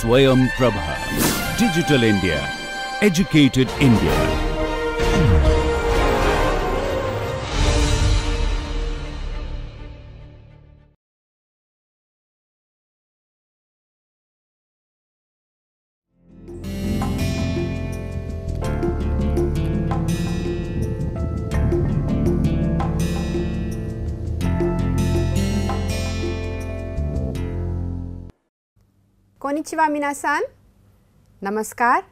Swayam Prabha. Digital India. Educated India. कोनिचिवा मिनासान, नमस्कार।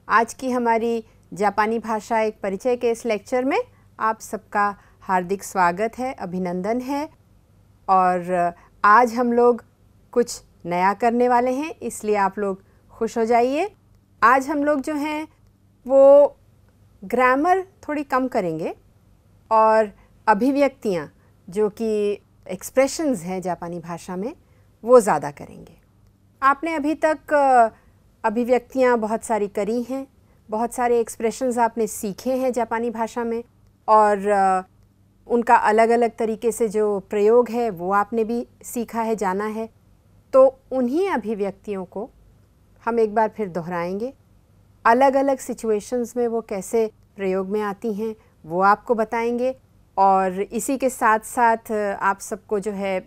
आज की हमारी जापानी भाषा एक परिचय के इस लेक्चर में आप सबका हार्दिक स्वागत है, अभिनंदन है। और आज हम लोग कुछ नया करने वाले हैं, इसलिए आप लोग खुश हो जाइए। आज हम लोग जो हैं वो ग्रामर थोड़ी कम करेंगे और अभिव्यक्तियाँ जो कि एक्सप्रेशंस हैं जापानी भाषा में वो ज़्यादा करेंगे। आपने अभी तक अभिव्यक्तियाँ बहुत सारी करी हैं, बहुत सारे एक्सप्रेशंस आपने सीखे हैं जापानी भाषा में और उनका अलग अलग तरीके से जो प्रयोग है वो आपने भी सीखा है, जाना है। तो उन्हीं अभिव्यक्तियों को हम एक बार फिर दोहराएंगे। अलग अलग सिचुएशंस में वो कैसे प्रयोग में आती हैं वो आपको बताएंगे और इसी के साथ साथ आप सबको जो है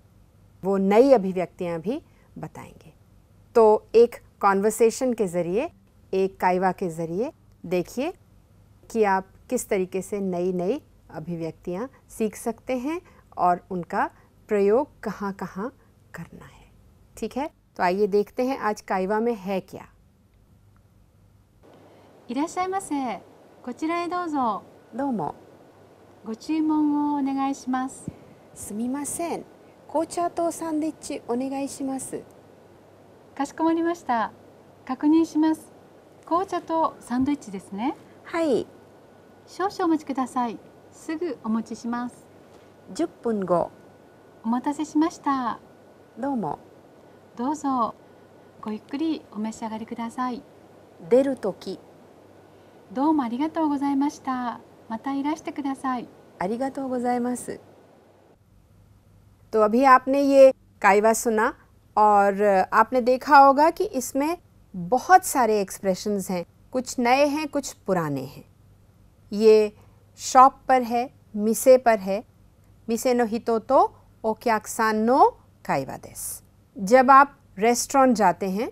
वो नई अभिव्यक्तियाँ भी बताएंगे। तो एक कॉन्वर्सेशन के ज़रिए, एक काइवा के ज़रिए देखिए कि आप किस तरीके से नई नई अभिव्यक्तियाँ सीख सकते हैं और उनका प्रयोग कहाँ कहाँ करना है। ठीक है, तो आइए देखते हैं आज काइवा में है क्या। いらっしゃいませ。こちらへどうぞ。どうも。ご注文をお願いします。すみません。紅茶とサンドイッチお願いします。かしこまりました。確認します。紅茶とサンドイッチですね。はい。少々お待ちください。すぐお持ちします。10分後。お待たせしました。どうも。どうぞ。ごゆっくりお召し上がりください。出るとき。どうもありがとうございました。またいらしてください。ありがとうございます。तो अभी आपने ये काइवा सुना और आपने देखा होगा कि इसमें बहुत सारे एक्सप्रेशंस हैं, कुछ नए हैं, कुछ पुराने हैं। ये शॉप पर है, मिसे पर है। मिसे नो हितो तो ओक्याकसान नो काइवा देस। जब आप रेस्टोरेंट जाते हैं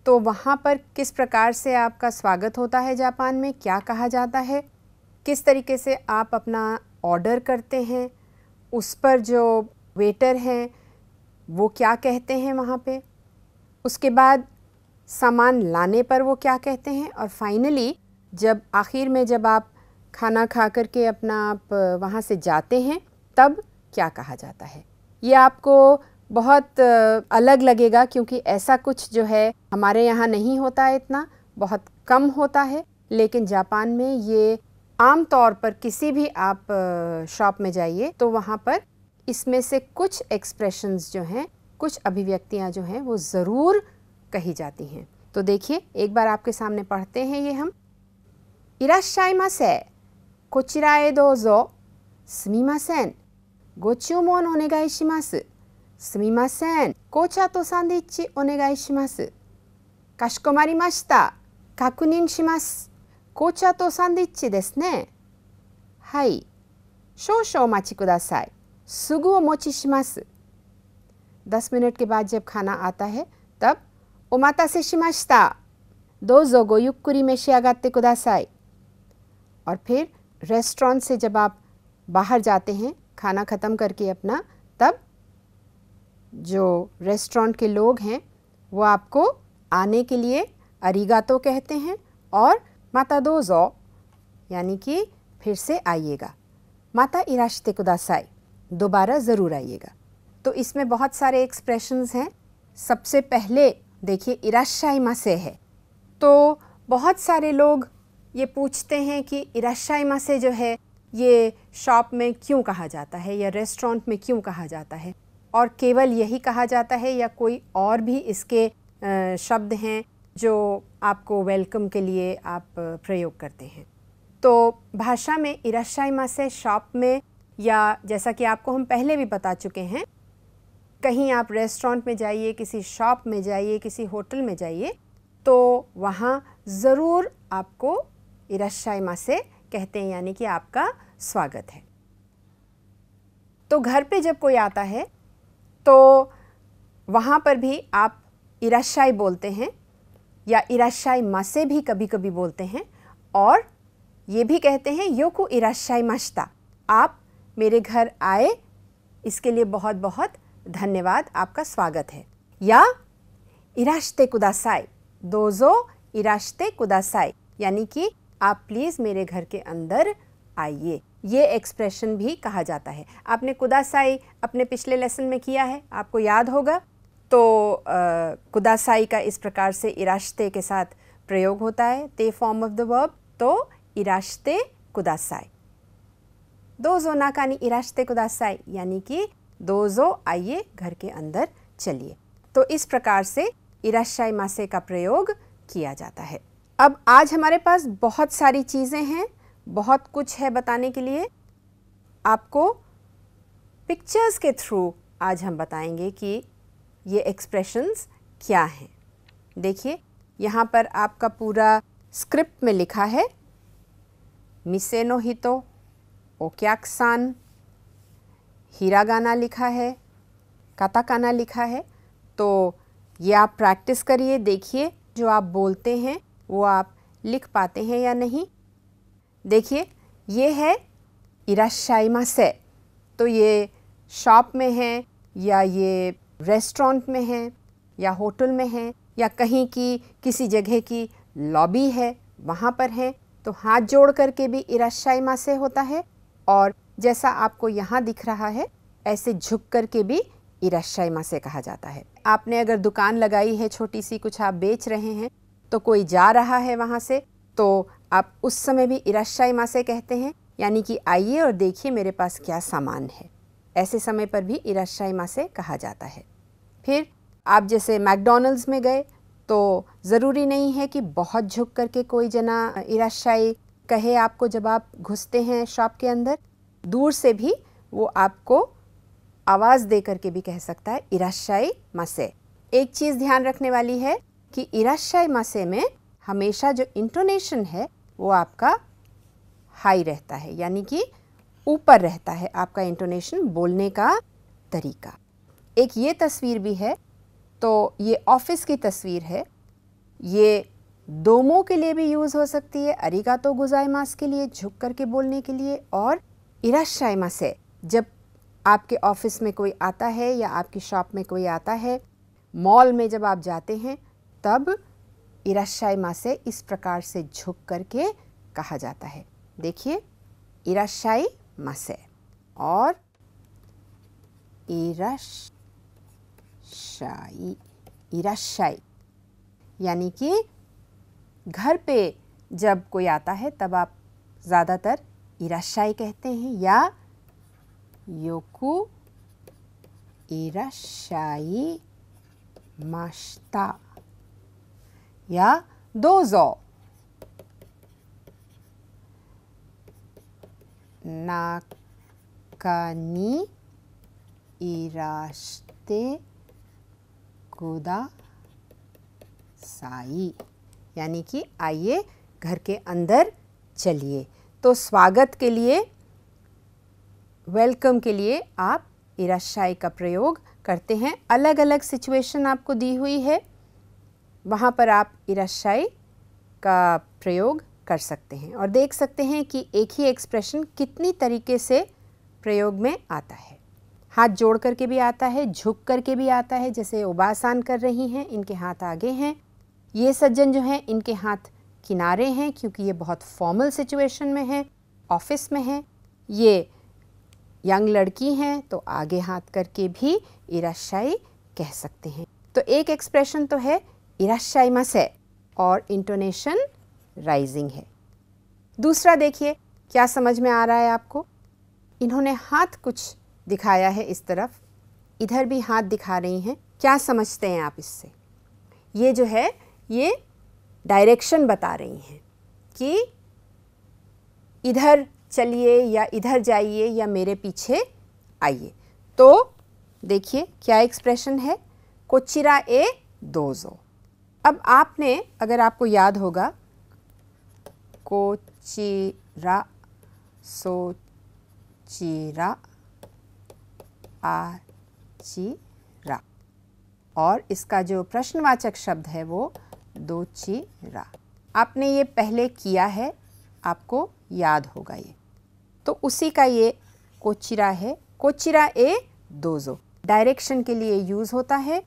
तो वहाँ पर किस प्रकार से आपका स्वागत होता है, जापान में क्या कहा जाता है, किस तरीके से आप अपना ऑर्डर करते हैं, उस पर जो वेटर हैं वो क्या कहते हैं वहाँ पे, उसके बाद सामान लाने पर वो क्या कहते हैं और फाइनली जब आखिर में जब आप खाना खा कर के अपना आप वहाँ से जाते हैं तब क्या कहा जाता है। ये आपको बहुत अलग लगेगा क्योंकि ऐसा कुछ जो है हमारे यहाँ नहीं होता है, इतना बहुत कम होता है। लेकिन जापान में ये आम तौर पर किसी भी आप शॉप में जाइए तो वहाँ पर इसमें से कुछ एक्सप्रेशंस जो हैं, कुछ अभिव्यक्तियाँ जो हैं वो ज़रूर कही जाती हैं। तो देखिए एक बार आपके सामने पढ़ते हैं ये हम। इराश्शाइमासे, कोचिरा ए दोज़ो, सुमिमासेन, गोचूमोन ओनेगाई शिमासु, सुमिमासेन, कोचा तो सैंडविच ओनेगाई शिमासु, काशिकोमारिमाशिता, काकुनिन शिमासु, कोचा तो सैंडविच देसु ने। हाई, शोशो ओमाची कुदासाई, सुगु ओमोची शिमासु। 10 मिनट के बाद जब खाना आता है तब ओमातासे शिमाशिता, दोज़ो गो युक्कुरी मेशियागात्ते कुदासाई। और फिर रेस्टोरेंट से जब आप बाहर जाते हैं खाना ख़त्म करके अपना, तब जो रेस्टोरेंट के लोग हैं वो आपको आने के लिए अरिगातो कहते हैं और माता दोज़ो यानी कि फिर से आइएगा, माता इराशिते कुदासाई, दोबारा ज़रूर आइएगा। तो इसमें बहुत सारे एक्सप्रेशंस हैं। सबसे पहले देखिए इराश्शाइमासे है। तो बहुत सारे लोग ये पूछते हैं कि इराश्शाइमासे जो है ये शॉप में क्यों कहा जाता है या रेस्टोरेंट में क्यों कहा जाता है, और केवल यही कहा जाता है या कोई और भी इसके शब्द हैं जो आपको वेलकम के लिए आप प्रयोग करते हैं। तो भाषा में इराश्शाइमासे शॉप में, या जैसा कि आपको हम पहले भी बता चुके हैं, कहीं आप रेस्टोरेंट में जाइए, किसी शॉप में जाइए, किसी होटल में जाइए, तो वहाँ ज़रूर आपको इराश्शाइमासे कहते हैं, यानी कि आपका स्वागत है। तो घर पे जब कोई आता है तो वहाँ पर भी आप इराश्शाई बोलते हैं या इराश्शाइमासे भी कभी कभी बोलते हैं, और ये भी कहते हैं योकु इराश्शाइमाशिता, आप मेरे घर आए, इसके लिए बहुत बहुत धन्यवाद, आपका स्वागत है। या इराश्ते कुदासाई, दोजो इराश्ते कुदासाई, यानी कि आप प्लीज़ मेरे घर के अंदर आइए, ये एक्सप्रेशन भी कहा जाता है। आपने कुदासाई अपने पिछले लेसन में किया है, आपको याद होगा। तो कुदासाई का इस प्रकार से इराश्ते के साथ प्रयोग होता है, ते फॉर्म ऑफ द वर्ब, तो इराश्ते कुदासाई। दोजो नाकानी इराश्ते कुदासाई, यानी कि दोजो आइए, घर के अंदर चलिए। तो इस प्रकार से इराश्शाइमासे का प्रयोग किया जाता है। अब आज हमारे पास बहुत सारी चीज़ें हैं, बहुत कुछ है बताने के लिए। आपको पिक्चर्स के थ्रू आज हम बताएंगे कि ये एक्सप्रेशंस क्या हैं। देखिए, यहाँ पर आपका पूरा स्क्रिप्ट में लिखा है मिसे नो हितो, ओक्याकसान, हिरागाना लिखा है, काताकाना लिखा है। तो ये आप प्रैक्टिस करिए, देखिए जो आप बोलते हैं वो आप लिख पाते हैं या नहीं। देखिए, ये है इराश्शाइमासे, तो ये शॉप में है या ये रेस्टोरेंट में है या होटल में है या कहीं की किसी जगह की लॉबी है, वहाँ पर है, तो हाथ जोड़ करके भी इराश्शाइमासे होता है, और जैसा आपको यहाँ दिख रहा है ऐसे झुक करके भी इराश्शाइमासे कहा जाता है। आपने अगर दुकान लगाई है छोटी सी, कुछ आप बेच रहे हैं, तो कोई जा रहा है वहाँ से, तो आप उस समय भी इराश्शाइमासे कहते हैं, यानी कि आइए और देखिए मेरे पास क्या सामान है। ऐसे समय पर भी इराश्शाइमासे कहा जाता है। फिर आप जैसे मैकडॉनल्ड्स में गए, तो ज़रूरी नहीं है कि बहुत झुक करके कोई जना इराश्शाई कहे आपको जब आप घुसते हैं शॉप के अंदर। दूर से भी वो आपको आवाज़ दे करके भी कह सकता है इराश्शाइमासे। एक चीज़ ध्यान रखने वाली है कि इराश्शाइमासे में हमेशा जो इंटोनेशन है वो आपका हाई रहता है, यानी कि ऊपर रहता है आपका इंटोनेशन, बोलने का तरीका। एक ये तस्वीर भी है, तो ये ऑफिस की तस्वीर है। ये दोमो के लिए भी यूज़ हो सकती है, अरिगातो गोजाइमास के लिए, झुक करके बोलने के लिए, और इराश्शाइमासे जब आपके ऑफिस में कोई आता है या आपकी शॉप में कोई आता है, मॉल में जब आप जाते हैं, तब इराश्शाइमासे इस प्रकार से झुक करके कहा जाता है। देखिए, इराश्शाइमासे और इराश्शाई, यानी कि घर पे जब कोई आता है तब आप ज़्यादातर इराश्शाई कहते हैं, या योकु इराश्शाइमाशिता, या दोजो नाकानी इराश्ते कुदासाई, यानी कि आइए घर के अंदर चलिए। तो स्वागत के लिए, वेलकम के लिए आप इराश्शाई का प्रयोग करते हैं। अलग अलग सिचुएशन आपको दी हुई है, वहाँ पर आप इराश्शाई का प्रयोग कर सकते हैं और देख सकते हैं कि एक ही एक्सप्रेशन कितनी तरीके से प्रयोग में आता है। हाथ जोड़ करके भी आता है, झुक करके भी आता है, जैसे उबासान कर रही हैं, इनके हाथ आगे हैं। ये सज्जन जो हैं इनके हाथ किनारे हैं क्योंकि ये बहुत फॉर्मल सिचुएशन में है, ऑफिस में है। ये यंग लड़की हैं तो आगे हाथ करके भी इराश्शाई कह सकते हैं। तो एक एक्सप्रेशन तो है इराश्शाइमासे और इंटोनेशन राइजिंग है। दूसरा देखिए, क्या समझ में आ रहा है आपको? इन्होंने हाथ कुछ दिखाया है इस तरफ, इधर भी हाथ दिखा रही हैं। क्या समझते हैं आप इससे? ये जो है ये डायरेक्शन बता रही हैं कि इधर चलिए या इधर जाइए या मेरे पीछे आइए। तो देखिए क्या एक्सप्रेशन है, कोचिरा ए दोजो। अब आपने, अगर आपको याद होगा, कोचिरा, सोचिरा, आचिरा, और इसका जो प्रश्नवाचक शब्द है वो दोचिरा। आपने ये पहले किया है, आपको याद होगा ये, तो उसी का ये कोचिरा है। कोचिरा ए दोजो डायरेक्शन के लिए यूज़ होता है,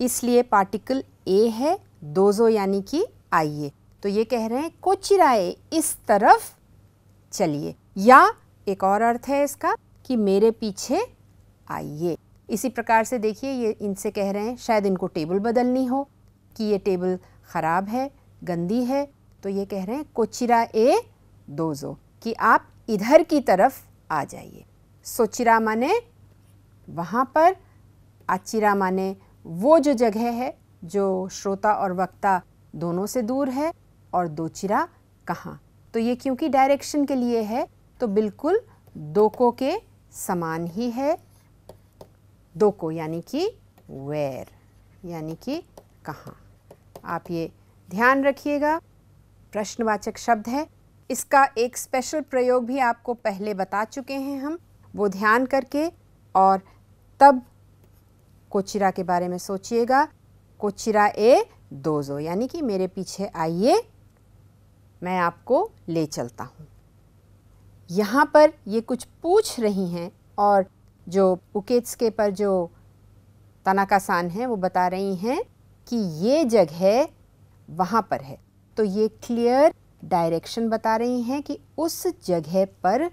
इसलिए पार्टिकल ए है, दोजो यानी कि आइए। तो ये कह रहे हैं कोचिरा ए, इस तरफ चलिए। या एक और अर्थ है इसका कि मेरे पीछे आइए। इसी प्रकार से देखिए, ये इनसे कह रहे हैं शायद इनको टेबल बदलनी हो, कि ये टेबल ख़राब है, गंदी है, तो ये कह रहे हैं कोचिरा ए दोजो, कि आप इधर की तरफ आ जाइए। सोचिरा माने वहाँ पर, आचिरा माने वो जो जगह है जो श्रोता और वक्ता दोनों से दूर है, और दोचिरा कहाँ। तो ये क्योंकि डायरेक्शन के लिए है तो बिल्कुल दोको के समान ही है। दोको यानी कि वेयर, यानी कि कहाँ। आप ये ध्यान रखिएगा, प्रश्नवाचक शब्द है। इसका एक स्पेशल प्रयोग भी आपको पहले बता चुके हैं हम, वो ध्यान करके और तब कोचिरा के बारे में सोचिएगा। कोचिरा ए दोजो यानी कि मेरे पीछे आइए, मैं आपको ले चलता हूँ। यहाँ पर ये कुछ पूछ रही हैं, और जो उकेत्सुके पर जो तानाका-सान है वो बता रही हैं कि ये जगह वहाँ पर है। तो ये क्लियर डायरेक्शन बता रही हैं कि उस जगह पर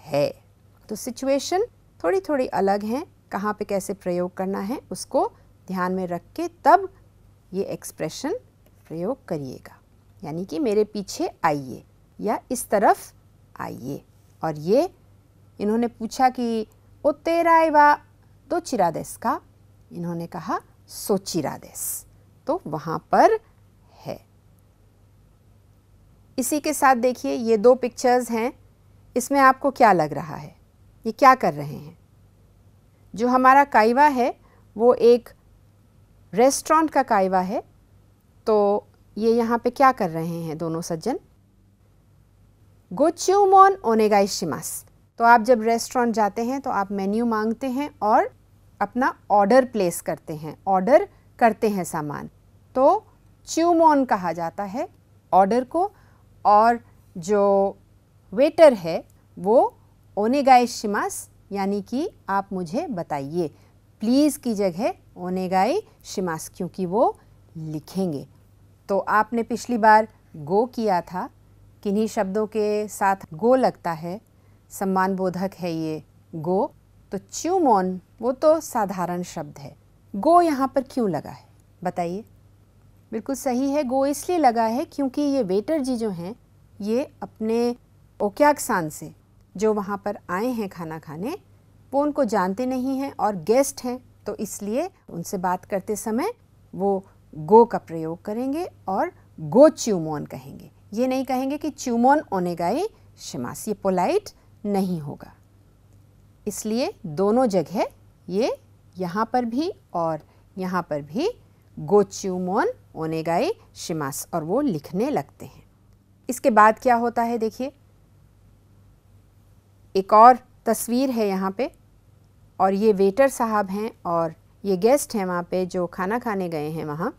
है। तो सिचुएशन थोड़ी थोड़ी अलग हैं, कहाँ पे कैसे प्रयोग करना है उसको ध्यान में रख के तब ये एक्सप्रेशन प्रयोग करिएगा। यानी कि मेरे पीछे आइए या इस तरफ आइए। और ये इन्होंने पूछा कि ओतेराई वा दोचिरा देसु का, इन्होंने कहा सोचिरा देसु, तो वहाँ पर है। इसी के साथ देखिए ये दो पिक्चर्स हैं, इसमें आपको क्या लग रहा है, ये क्या कर रहे हैं? जो हमारा काइवा है वो एक रेस्टोरेंट का काइवा है, तो ये यहाँ पे क्या कर रहे हैं दोनों सज्जन? गोचुमोन ओनेगाई शिमास। तो आप जब रेस्टोरेंट जाते हैं तो आप मेन्यू मांगते हैं और अपना ऑर्डर प्लेस करते हैं, ऑर्डर करते हैं सामान, तो च्यूमोन कहा जाता है ऑर्डर को। और जो वेटर है वो ओनेगाई शिमास यानी कि आप मुझे बताइए, प्लीज़ की जगह ओनेगाई शिमास, क्योंकि वो लिखेंगे। तो आपने पिछली बार गो किया था, किन्हीं शब्दों के साथ गो लगता है, सम्मान बोधक है ये गो। तो च्यूमोन वो तो साधारण शब्द है, गो यहाँ पर क्यों लगा है बताइए? बिल्कुल सही है, गो इसलिए लगा है क्योंकि ये वेटर जी जो हैं ये अपने ओक्याकसान से जो वहाँ पर आए हैं खाना खाने, वो उनको जानते नहीं हैं और गेस्ट हैं, तो इसलिए उनसे बात करते समय वो गो का प्रयोग करेंगे और गो च्यूमोन कहेंगे। ये नहीं कहेंगे कि च्यूमोन ओनेगाई शिमास, ये पोलाइट नहीं होगा। इसलिए दोनों जगह ये यहाँ पर भी और यहाँ पर भी गो च्यूमोन ओनेगाई शिमास, और वो लिखने लगते हैं। इसके बाद क्या होता है देखिए, एक और तस्वीर है यहाँ पे, और ये वेटर साहब हैं और ये गेस्ट हैं वहाँ पे जो खाना खाने गए हैं वहाँ।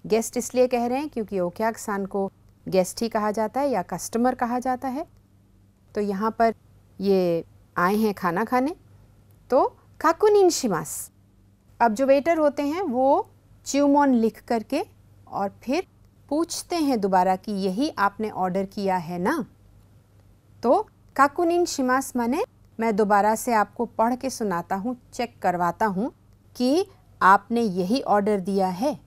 गेस्ट इसलिए कह रहे हैं क्योंकि ओक्याकसान को गेस्ट ही कहा जाता है या कस्टमर कहा जाता है। तो यहाँ पर ये आए हैं खाना खाने, तो काकुनिन शिमास। अब जो वेटर होते हैं वो च्यूमोन लिख करके और फिर पूछते हैं दोबारा कि यही आपने ऑर्डर किया है ना? तो काकुनिन शिमास माने मैं दोबारा से आपको पढ़ के सुनाता हूँ, चेक करवाता हूँ कि आपने यही ऑर्डर दिया है।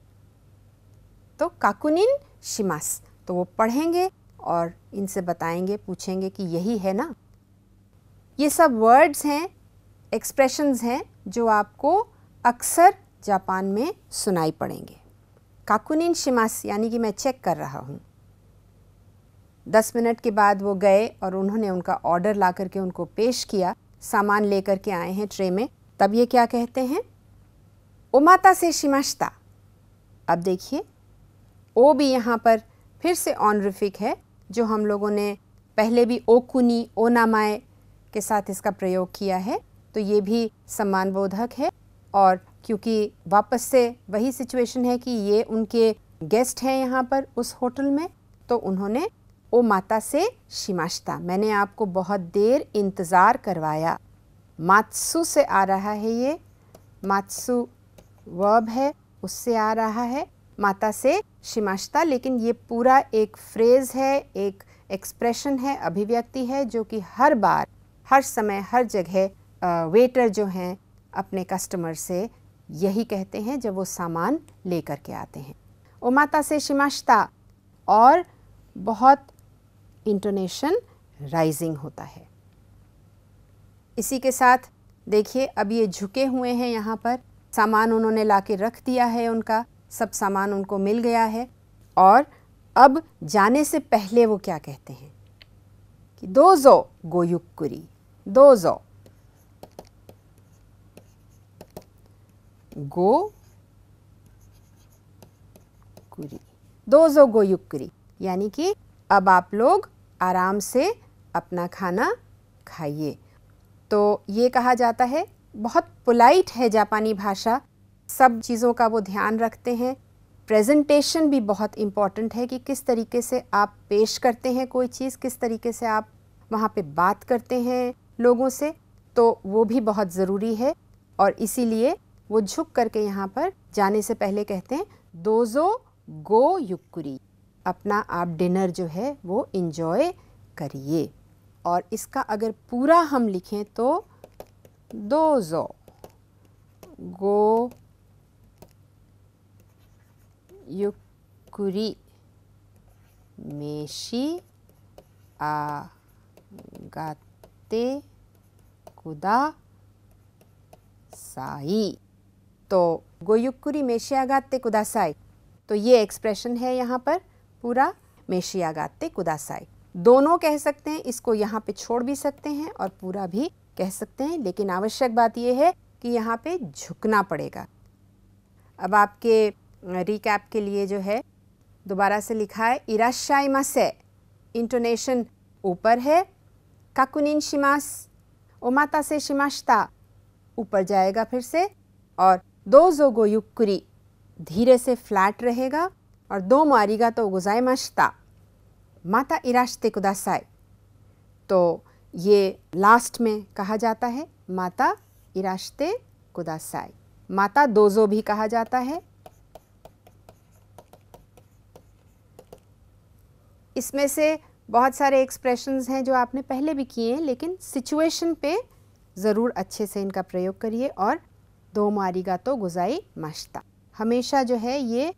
तो काकुनिन शिमास, तो वो पढ़ेंगे और इनसे बताएंगे, पूछेंगे कि यही है ना? ये सब वर्ड्स हैं, एक्सप्रेशंस हैं जो आपको अक्सर जापान में सुनाई पड़ेंगे। काकुनिन शिमास यानी कि मैं चेक कर रहा हूँ। 10 मिनट के बाद वो गए और उन्होंने उनका ऑर्डर ला करके उनको पेश किया, सामान लेकर के आए हैं ट्रे में, तब ये क्या कहते हैं, ओमातासे शिमाशिता। अब देखिए ओ भी यहाँ पर फिर से ऑनरिफिक है, जो हम लोगों ने पहले भी ओकुनी ओनामाए के साथ इसका प्रयोग किया है, तो ये भी सम्मानबोधक है। और क्योंकि वापस से वही सिचुएशन है कि ये उनके गेस्ट हैं यहाँ पर उस होटल में, तो उन्होंने ओ माता से शिमाशिता, मैंने आपको बहुत देर इंतज़ार करवाया। मात्सु से आ रहा है, ये मात्सु वर्ब है उससे आ रहा है, माता से शिमाशिता। लेकिन ये पूरा एक फ्रेज़ है, एक एक्सप्रेशन है, अभिव्यक्ति है, जो कि हर बार हर समय हर जगह वेटर जो हैं अपने कस्टमर से यही कहते हैं जब वो सामान लेकर के आते हैं, ओ माता से शिमाशिता। और बहुत इंटोनेशन राइजिंग होता है। इसी के साथ देखिए अब ये झुके हुए हैं, यहाँ पर सामान उन्होंने लाके रख दिया है, उनका सब सामान उनको मिल गया है। और अब जाने से पहले वो क्या कहते हैं कि दोजो गोयुक्कुरी, दोजो गो कुरी, दोजो गोयुक्कुरी, यानी कि अब आप लोग आराम से अपना खाना खाइए। तो ये कहा जाता है, बहुत पोलाइट है जापानी भाषा, सब चीज़ों का वो ध्यान रखते हैं। प्रेजेंटेशन भी बहुत इम्पॉर्टेंट है कि किस तरीके से आप पेश करते हैं कोई चीज़, किस तरीके से आप वहाँ पे बात करते हैं लोगों से, तो वो भी बहुत ज़रूरी है। और इसीलिए वो झुक करके यहाँ पर जाने से पहले कहते हैं दोजो गो युक्कुरी, अपना आप डिनर जो है वो इंजॉय करिए। और इसका अगर पूरा हम लिखें तो दोजो गो युक्कुरी मेशी आगाते कुदासाई। तो गोयुक्कुरी मेशी आगाते कुदासाई, तो ये एक्सप्रेशन है यहाँ पर पूरा, मेशी आगाते कुदासाई। दोनों कह सकते हैं, इसको यहाँ पे छोड़ भी सकते हैं और पूरा भी कह सकते हैं, लेकिन आवश्यक बात यह है कि यहाँ पे झुकना पड़ेगा। अब आपके रिकैप के लिए जो है दोबारा से लिखा है, इराश्शाइमासे, इंटोनेशन ऊपर है, काकुनिन शिमास, ओमातासे शिमाशिता ऊपर जाएगा फिर से, और दोजो गो युक्कुरी धीरे से फ्लैट रहेगा, और दोमो आरिगातो गोजाइमाशिता माता इराश्ते कुदासाई। तो ये लास्ट में कहा जाता है माता इराश्ते कुदासाई। माता दोजो भी कहा जाता है। इसमें से बहुत सारे एक्सप्रेशंस हैं जो आपने पहले भी किए हैं, लेकिन सिचुएशन पे ज़रूर अच्छे से इनका प्रयोग करिए। और दोमो आरिगातो गोजाइमाशिता हमेशा जो है ये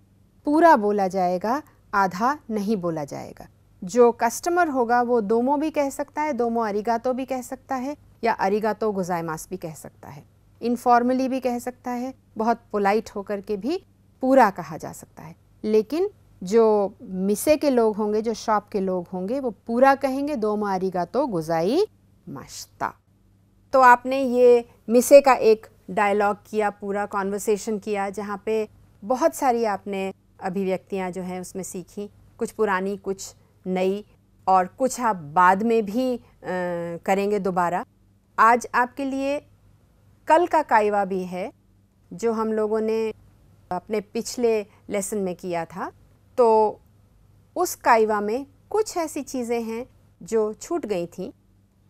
पूरा बोला जाएगा, आधा नहीं बोला जाएगा। जो कस्टमर होगा वो दोमो भी कह सकता है, दोमो अरिगातो भी कह सकता है, या अरिगातो गोजाइमास भी कह सकता है, इनफॉर्मली भी कह सकता है, बहुत पोलाइट होकर के भी पूरा कहा जा सकता है। लेकिन जो मिसे के लोग होंगे, जो शॉप के लोग होंगे, वो पूरा कहेंगे दोमो अरिगातो गोजाइमाशिता। तो आपने ये मिसे का एक डायलॉग किया, पूरा कॉन्वर्सेशन किया, जहाँ पे बहुत सारी आपने अभिव्यक्तियाँ जो हैं उसमें सीखी, कुछ पुरानी कुछ नई, और कुछ आप बाद में भी करेंगे दोबारा। आज आपके लिए कल का काइवा भी है जो हम लोगों ने अपने पिछले लेसन में किया था। तो उस काइवा में कुछ ऐसी चीज़ें हैं जो छूट गई थी,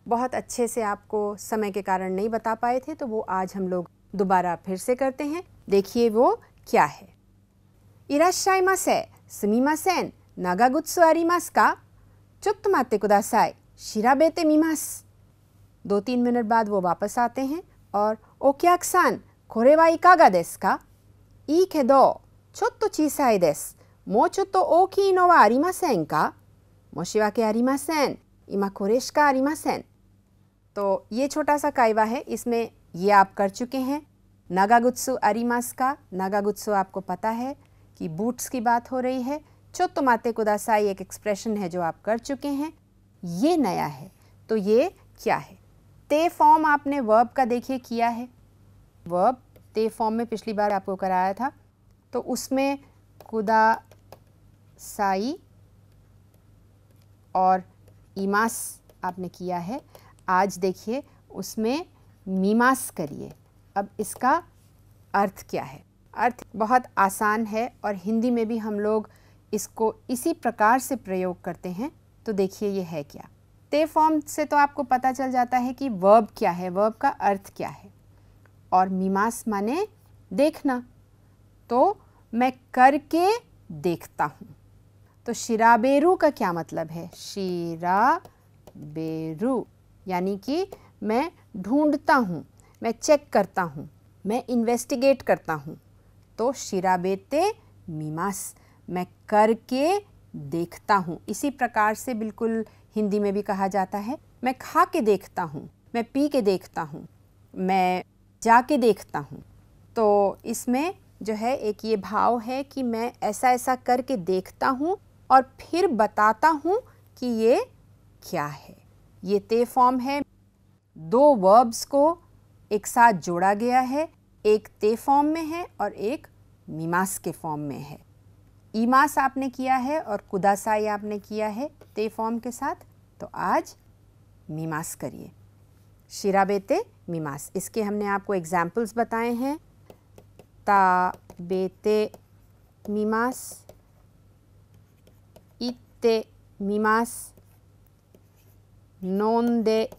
बहुत अच्छे से आपको समय के कारण नहीं बता पाए थे, तो वो आज हम लोग दोबारा फिर से करते हैं। देखिए वो क्या है। इराश्शाइमासे, सुमिमासेन, नागागुत्सु आरिमासु का? चोत्तो मात्ते कुदासाई, शिराबेते मीमासु। 2-3 मिनट बाद वो वापस आते हैं और ओक्याक-सान, कोरे वा इकागा देसु का? ii kedo, chotto chisai desu. Mou chotto ookii no wa arimasen ka? Moshiwake arimasen. Ima kore shika arimasen. तो ये छोटा सा काइवा है, इसमें ये आप कर चुके हैं। नागागुत्सु आरिमासु का, नागागुत्सु आपको पता है कि बूट्स की बात हो रही है। चोत्तो मात्ते कुदासाई एक एक्सप्रेशन है जो आप कर चुके हैं। ये नया है, तो ये क्या है? ते फॉर्म आपने वर्ब का देखिए किया है, वर्ब ते फॉर्म में पिछली बार आपको कराया था, तो उसमें कुदासाई और इमास आपने किया है। आज देखिए उसमें मीमास करिए। अब इसका अर्थ क्या है? अर्थ बहुत आसान है और हिंदी में भी हम लोग इसको इसी प्रकार से प्रयोग करते हैं। तो देखिए ये है क्या। ते फॉर्म से तो आपको पता चल जाता है कि वर्ब क्या है, वर्ब का अर्थ क्या है। और मीमास माने देखना, तो मैं करके देखता हूँ। तो शिराबेरू का क्या मतलब है? शिराबेरू यानी कि मैं ढूंढता हूँ, मैं चेक करता हूँ, मैं इन्वेस्टिगेट करता हूँ। तो शिराबेते मीमास, मैं करके देखता हूँ। इसी प्रकार से बिल्कुल हिंदी में भी कहा जाता है, मैं खा के देखता हूँ, मैं पी के देखता हूँ, मैं जाके देखता हूँ। तो इसमें जो है एक ये भाव है कि मैं ऐसा ऐसा करके देखता हूँ और फिर बताता हूँ कि ये क्या है। ये ते फॉर्म है। दो वर्ब्स को एक साथ जोड़ा गया है, एक ते फॉर्म में है और एक मीमास के फॉर्म में है। ईमास आपने किया है और कुदासाई आपने किया है ते फॉर्म के साथ। तो आज मीमास करिए, शिराबेते मीमास। इसके हमने आपको एग्जाम्पल्स बताए हैं। ता बेते मीमास, इत्ते मीमास, नोंदे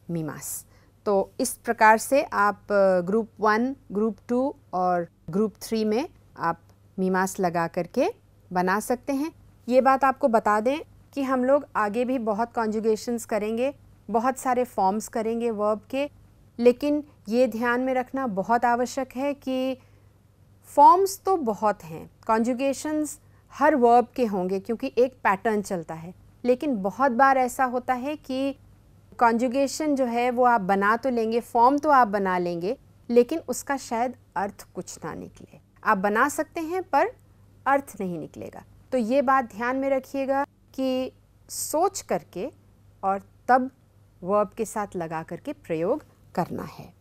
मीमास। तो इस प्रकार से आप ग्रुप 1, ग्रुप 2 और ग्रुप 3 में आप मीमास लगा करके बना सकते हैं। ये बात आपको बता दें कि हम लोग आगे भी बहुत कॉन्जुगेशंस करेंगे, बहुत सारे फॉर्म्स करेंगे वर्ब के, लेकिन ये ध्यान में रखना बहुत आवश्यक है कि फॉर्म्स तो बहुत हैं, कॉन्जुगेशंस हर वर्ब के होंगे क्योंकि एक पैटर्न चलता है। लेकिन बहुत बार ऐसा होता है कि कॉन्जुगेशन जो है वो आप बना तो लेंगे, फॉर्म तो आप बना लेंगे, लेकिन उसका शायद अर्थ कुछ ना निकले। आप बना सकते हैं पर अर्थ नहीं निकलेगा। तो ये बात ध्यान में रखिएगा कि सोच करके और तब वर्ब के साथ लगा करके प्रयोग करना है।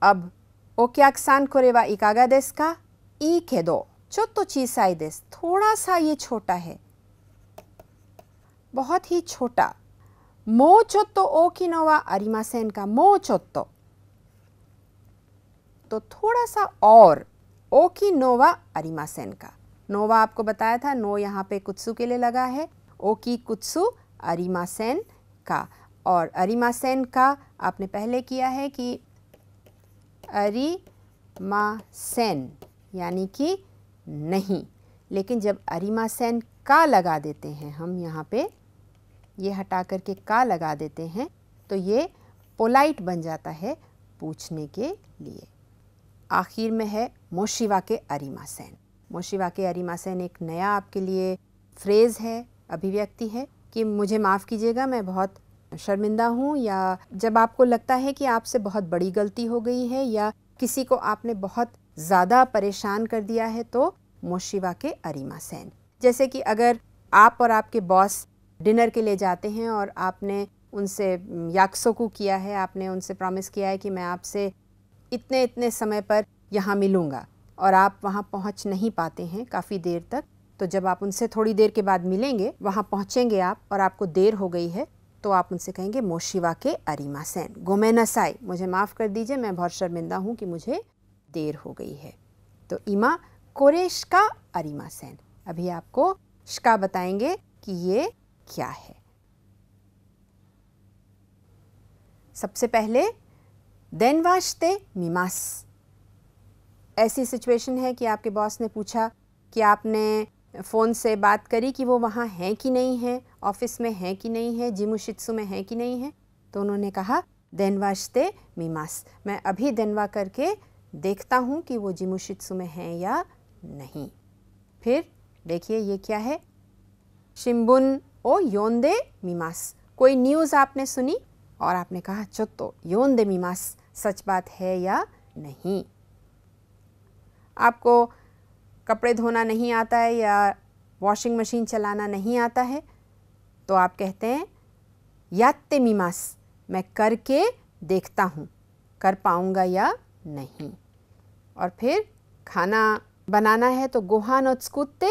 अब ओक्याक्सान कोरेवा इकागा देस का? ई केदो चोत्तो चीसाई देस, थोड़ा सा ये छोटा है, बहुत ही छोटा। मो चोत्तो ओकी नोवा आरिमासेन का? मो चोत्तो तो थोड़ा सा और, ओकी नोवा आरिमासेन का। नोवा आपको बताया था, नो यहाँ पे कुत्सु के लिए लगा है, ओकी कुत्सु आरिमासेन का। और आरिमासेन का आपने पहले किया है कि अरिमासेन यानी कि नहीं, लेकिन जब अरिमासेन का लगा देते हैं हम यहाँ पे, ये हटा करके का लगा देते हैं, तो ये पोलाइट बन जाता है पूछने के लिए। आखिर में है मोशिवा के अरिमासेन। मोशिवा के अरिमासेन एक नया आपके लिए फ्रेज़ है, अभिव्यक्ति है कि मुझे माफ़ कीजिएगा, मैं बहुत शर्मिंदा हूँ, या जब आपको लगता है कि आपसे बहुत बड़ी गलती हो गई है या किसी को आपने बहुत ज़्यादा परेशान कर दिया है, तो मोशिवा के अरिमासेन। जैसे कि अगर आप और आपके बॉस डिनर के लिए जाते हैं और आपने उनसे याक्सोकू किया है, आपने उनसे प्रॉमिस किया है कि मैं आपसे इतने इतने समय पर यहाँ मिलूँगा, और आप वहाँ पहुँच नहीं पाते हैं काफ़ी देर तक, तो जब आप उनसे थोड़ी देर के बाद मिलेंगे, वहाँ पहुँचेंगे आप और आपको देर हो गई है, तो आप उनसे कहेंगे मोशिवा के अरिमासेन, गोमेनासाई, मुझे माफ़ कर दीजिए, मैं बहुत शर्मिंदा हूँ कि मुझे देर हो गई है। तो इमा कोरेश का अरिमासेन। अभी आपको शिका बताएंगे कि ये क्या है। सबसे पहले देनवाश्ते मीमास। ऐसी सिचुएशन है कि आपके बॉस ने पूछा कि आपने फ़ोन से बात करी कि वो वहाँ हैं कि नहीं है, ऑफिस में हैं कि नहीं है, जिमुशित्सु में हैं कि नहीं है। तो उन्होंने कहा देनवाश्ते मीमास, मैं अभी देनवा करके देखता हूँ कि वो जिमुशित्सु में हैं या नहीं। फिर देखिए ये क्या है, शिम्बुन ओ योंदे मीमास। कोई न्यूज़ आपने सुनी और आपने कहा चोत्तो योंदे मीमास, सच बात है या नहीं। आपको कपड़े धोना नहीं आता है या वॉशिंग मशीन चलाना नहीं आता है, तो आप कहते हैं यात्ते मीमास, मैं करके देखता हूँ, कर पाऊँगा या नहीं। और फिर खाना बनाना है तो गोहान और स्कुत्ते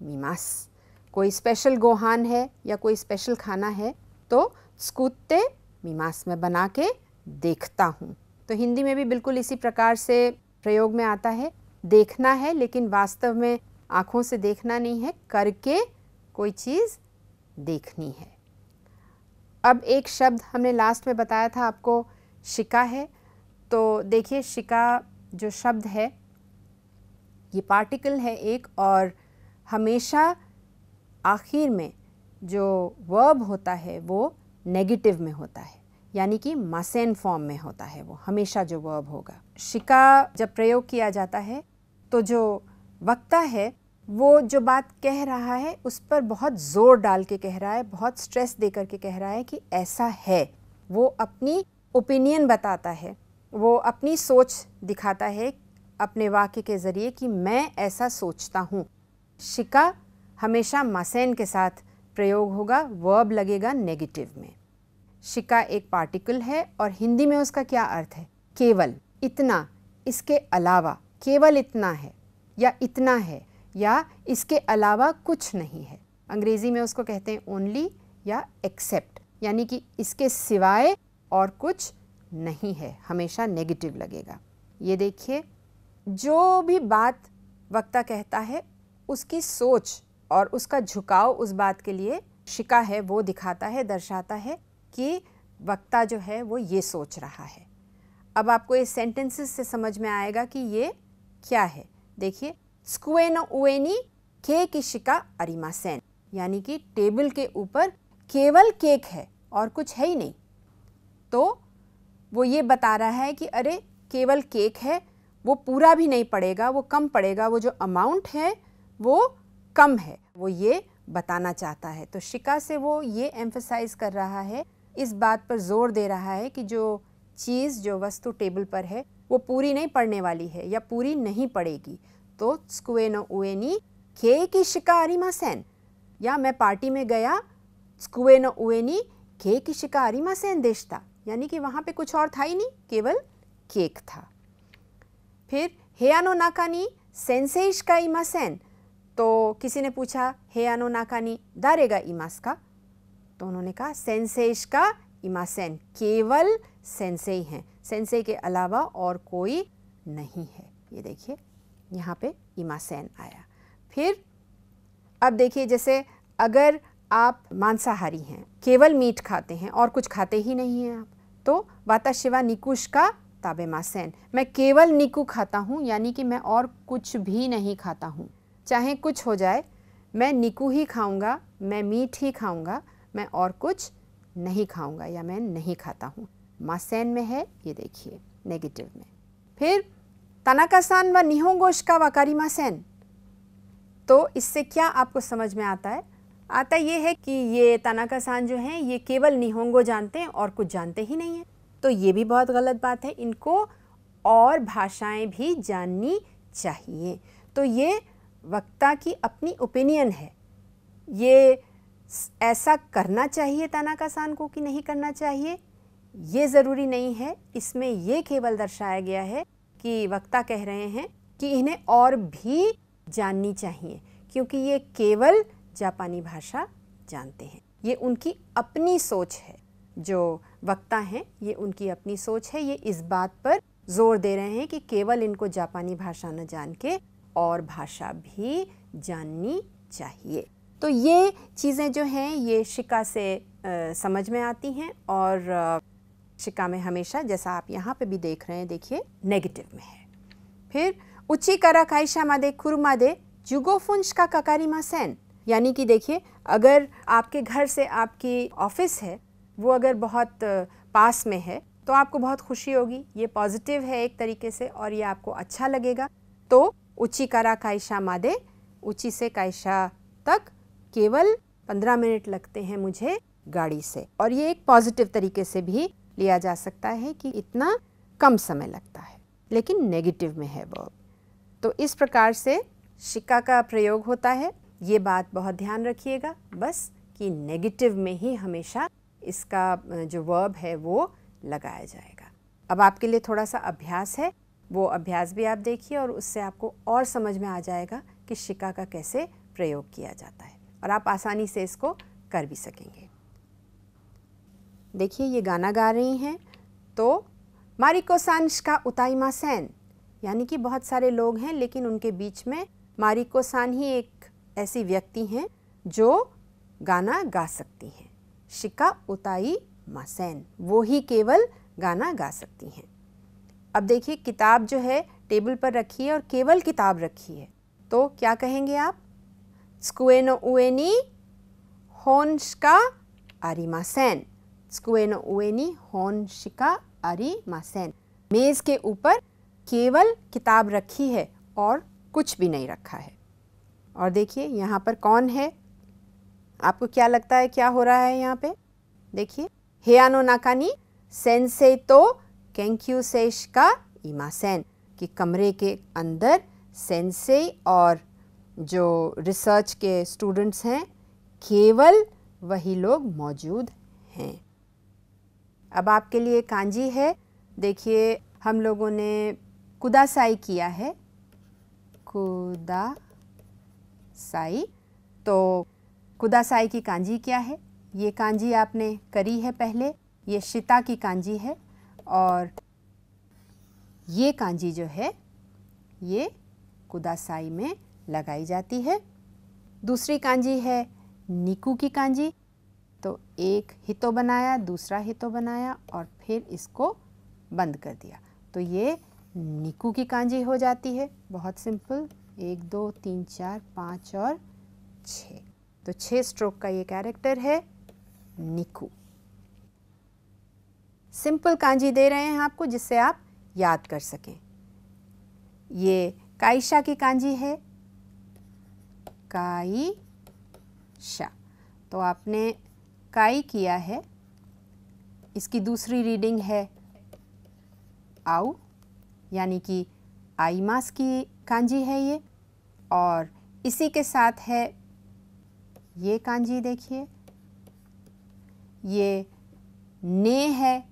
मीमास। कोई स्पेशल गोहान है या कोई स्पेशल खाना है तो स्कुत्ते मीमास में बना के देखता हूँ। तो हिंदी में भी बिल्कुल इसी प्रकार से प्रयोग में आता है। देखना है लेकिन वास्तव में आँखों से देखना नहीं है, करके कोई चीज़ देखनी है। अब एक शब्द हमने लास्ट में बताया था आपको, शिका है। तो देखिए शिका जो शब्द है ये पार्टिकल है एक, और हमेशा आखिर में जो वर्ब होता है वो नेगेटिव में होता है, यानी कि मासेन फॉर्म में होता है। वो हमेशा जो वर्ब होगा, शिका जब प्रयोग किया जाता है तो जो वक्ता है वो जो बात कह रहा है उस पर बहुत ज़ोर डाल के कह रहा है, बहुत स्ट्रेस दे करके कह रहा है कि ऐसा है। वो अपनी ओपिनियन बताता है, वो अपनी सोच दिखाता है अपने वाक्य के ज़रिए कि मैं ऐसा सोचता हूँ। शिका हमेशा मासेन के साथ प्रयोग होगा, वर्ब लगेगा नेगेटिव में। शिका एक पार्टिकल है और हिंदी में उसका क्या अर्थ है? केवल, इतना, इसके अलावा, केवल इतना है या इतना है या इसके अलावा कुछ नहीं है। अंग्रेज़ी में उसको कहते हैं ओनली या एक्सेप्ट, यानी कि इसके सिवाय और कुछ नहीं है, हमेशा नेगेटिव लगेगा। ये देखिए, जो भी बात वक्ता कहता है उसकी सोच और उसका झुकाव उस बात के लिए शिका है, वो दिखाता है, दर्शाता है कि वक्ता जो है वो ये सोच रहा है। अब आपको इस सेंटेंसेस से समझ में आएगा कि ये क्या है। देखिए, स्कुए नो उएनी के की शिका अरिमासेन, यानी कि टेबल के ऊपर केवल केक है और कुछ है ही नहीं। तो वो ये बता रहा है कि अरे केवल केक है, वो पूरा भी नहीं पड़ेगा, वो कम पड़ेगा, वो जो अमाउंट है वो कम है, वो ये बताना चाहता है। तो शिका से वो ये एम्फसाइज कर रहा है, इस बात पर जोर दे रहा है कि जो चीज़, जो वस्तु टेबल पर है वो पूरी नहीं पड़ने वाली है या पूरी नहीं पड़ेगी। तो स्कुए नो उएनी के की शिका अरिमासेन, या मैं पार्टी में गया, स्कुए नो उएनी के की शिका अरिमासेन देशता, यानी कि वहाँ पे कुछ और था ही नहीं, केवल केक था। फिर हेयानो नाकानी सेंसेइश का इमासेन, तो किसी ने पूछा हेयानो नाकानी दारेगा इमास का, तो उन्होंने कहा सेंसेइश का इमासेन, केवल सेंसेई हैं, सेंसेई के अलावा और कोई नहीं है। ये देखिए यहाँ पे इमासेन आया। फिर अब देखिए, जैसे अगर आप मांसाहारी हैं, केवल मीट खाते हैं और कुछ खाते ही नहीं हैं आप, तो वाताशिवा निकुश का ताबेमासेन, मैं केवल निकू खाता हूँ, यानी कि मैं और कुछ भी नहीं खाता हूँ, चाहे कुछ हो जाए मैं निकू ही खाऊंगा, मैं मीट ही खाऊंगा, मैं और कुछ नहीं खाऊंगा या मैं नहीं खाता हूँ। मासेन में है, ये देखिए नेगेटिव में। फिर तनाका-सान व निहोंगोश का वकारिमासेन, तो इससे क्या आपको समझ में आता है? आता ये है कि ये तनाका-सान जो हैं ये केवल निहोंगो जानते हैं और कुछ जानते ही नहीं हैं। तो ये भी बहुत गलत बात है, इनको और भाषाएं भी जाननी चाहिए। तो ये वक्ता की अपनी ओपिनियन है, ये ऐसा करना चाहिए तनाका-सान को कि नहीं करना चाहिए ये ज़रूरी नहीं है। इसमें ये केवल दर्शाया गया है कि वक्ता कह रहे हैं कि इन्हें और भी जाननी चाहिए, क्योंकि ये केवल जापानी भाषा जानते हैं। ये उनकी अपनी सोच है, जो वक्ता हैं ये उनकी अपनी सोच है। ये इस बात पर जोर दे रहे हैं कि केवल इनको जापानी भाषा न जान के और भाषा भी जाननी चाहिए। तो ये चीज़ें जो हैं ये शिका से समझ में आती हैं, और शिका में हमेशा, जैसा आप यहाँ पे भी देख रहे हैं, देखिए नेगेटिव में है। फिर उची करा काइशा मादे कुरुमादे जुगोफुंश का ककारिमासेन, यानी कि देखिए, अगर आपके घर से आपकी ऑफिस है वो अगर बहुत पास में है तो आपको बहुत खुशी होगी, ये पॉजिटिव है एक तरीके से और ये आपको अच्छा लगेगा। तो उची करा काइशा मादे, उची से काइशा तक केवल 15 मिनट लगते हैं मुझे गाड़ी से, और ये एक पॉजिटिव तरीके से भी लिया जा सकता है कि इतना कम समय लगता है, लेकिन नेगेटिव में है वर्ब। तो इस प्रकार से शिका का प्रयोग होता है। ये बात बहुत ध्यान रखिएगा बस कि नेगेटिव में ही हमेशा इसका जो वर्ब है वो लगाया जाएगा। अब आपके लिए थोड़ा सा अभ्यास है, वो अभ्यास भी आप देखिए और उससे आपको और समझ में आ जाएगा कि शिका का कैसे प्रयोग किया जाता है और आप आसानी से इसको कर भी सकेंगे। देखिए ये गाना गा रही हैं तो मारिको सान शिका उताइमासेन, यानी कि बहुत सारे लोग हैं लेकिन उनके बीच में मारिको सान ही एक ऐसी व्यक्ति हैं जो गाना गा सकती हैं। शिका उताई मासेन, वो ही केवल गाना गा सकती हैं। अब देखिए किताब जो है टेबल पर रखी है और केवल किताब रखी है, तो क्या कहेंगे आप? स्कुएनो उएनी होन शिका आरिमासेन। स्कुएनो उएनी होन शिका आरिमासेन। मेज़ के ऊपर केवल किताब रखी है और कुछ भी नहीं रखा है। और देखिए यहाँ पर कौन है? आपको क्या लगता है क्या हो रहा है यहाँ पे? देखिए, हेयानो नाकानी सेंसेई तो केंक्यू से शिका इमासेन, कि कमरे के अंदर सेंसेई और जो रिसर्च के स्टूडेंट्स हैं केवल वही लोग मौजूद हैं। अब आपके लिए कांजी है। देखिए हम लोगों ने कुदासाई किया है, कुदासाई। तो कुदासाई की कांजी क्या है? ये कांजी आपने करी है पहले, ये शिता की कांजी है और ये कांजी जो है ये कुदासाई में लगाई जाती है। दूसरी कांजी है निकू की कांजी। तो एक हितो बनाया, दूसरा हितो बनाया और फिर इसको बंद कर दिया, तो ये निकू की कांजी हो जाती है। बहुत सिंपल, 1 2 3 4 5 और 6, तो 6 स्ट्रोक का ये कैरेक्टर है निकू। सिंपल कांजी दे रहे हैं आपको जिससे आप याद कर सकें। ये काईशा की कांजी है, काईशा। तो आपने काई किया है, इसकी दूसरी रीडिंग है आउ, यानी कि आईमास की कांजी है ये। और इसी के साथ है ये कांजी, देखिए ये ने है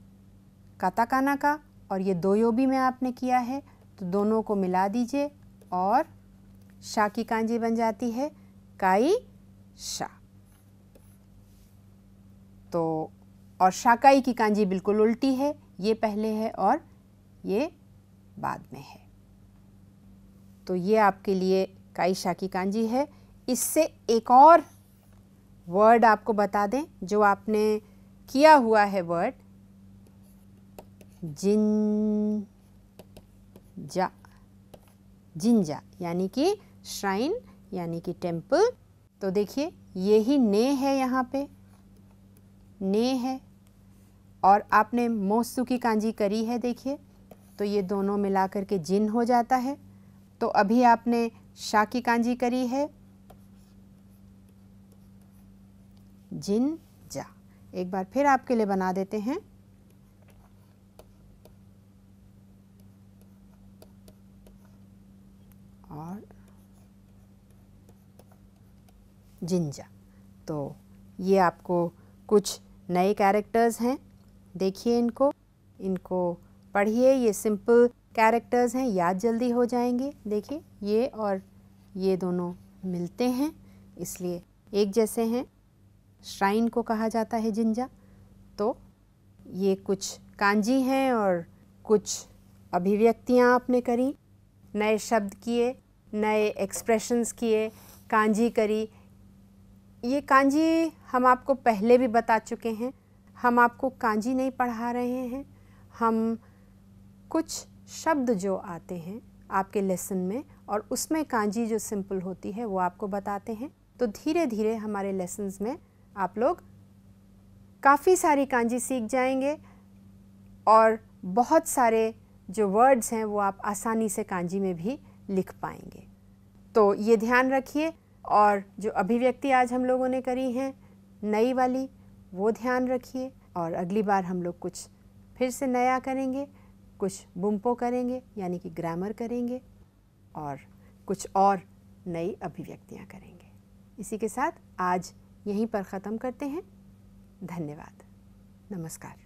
काताकाना का और ये दोयोबी में आपने किया है, तो दोनों को मिला दीजिए और शा की कांजी बन जाती है काई शा। तो और शाकाई की कांजी बिल्कुल उल्टी है, ये पहले है और ये बाद में है। तो ये आपके लिए काईशा की कांजी है। इससे एक और वर्ड आपको बता दें जो आपने किया हुआ है, वर्ड जिंजा। जिंजा यानी कि श्राइन, यानी कि टेम्पल। तो देखिए ये ही ने है, यहाँ पे ने है और आपने मोसु की कांजी करी है, देखिए तो ये दोनों मिलाकर के जिन हो जाता है। तो अभी आपने शा की कांजी करी है जिन जा। एक बार फिर आपके लिए बना देते हैं। और जिंजा। तो ये आपको कुछ नए कैरेक्टर्स हैं, देखिए इनको पढ़िए। ये सिंपल कैरेक्टर्स हैं, याद जल्दी हो जाएंगे। देखिए ये और ये दोनों मिलते हैं इसलिए एक जैसे हैं। श्राइन को कहा जाता है जिंजा। तो ये कुछ कांजी हैं और कुछ अभिव्यक्तियाँ आपने करी, नए शब्द किए, नए एक्सप्रेशंस किए, कांजी करी। ये कांजी हम आपको पहले भी बता चुके हैं, हम आपको कांजी नहीं पढ़ा रहे हैं, हम कुछ शब्द जो आते हैं आपके लेसन में और उसमें कांजी जो सिंपल होती है वो आपको बताते हैं। तो धीरे धीरे हमारे लेसन्स में आप लोग काफ़ी सारी कांजी सीख जाएंगे और बहुत सारे जो वर्ड्स हैं वो आप आसानी से कांजी में भी लिख पाएंगे। तो ये ध्यान रखिए। और जो अभिव्यक्ति आज हम लोगों ने करी हैं नई वाली, वो ध्यान रखिए। और अगली बार हम लोग कुछ फिर से नया करेंगे, कुछ बुम्पो करेंगे यानी कि ग्रामर करेंगे और कुछ और नई अभिव्यक्तियाँ करेंगे। इसी के साथ आज यहीं पर ख़त्म करते हैं। धन्यवाद। नमस्कार।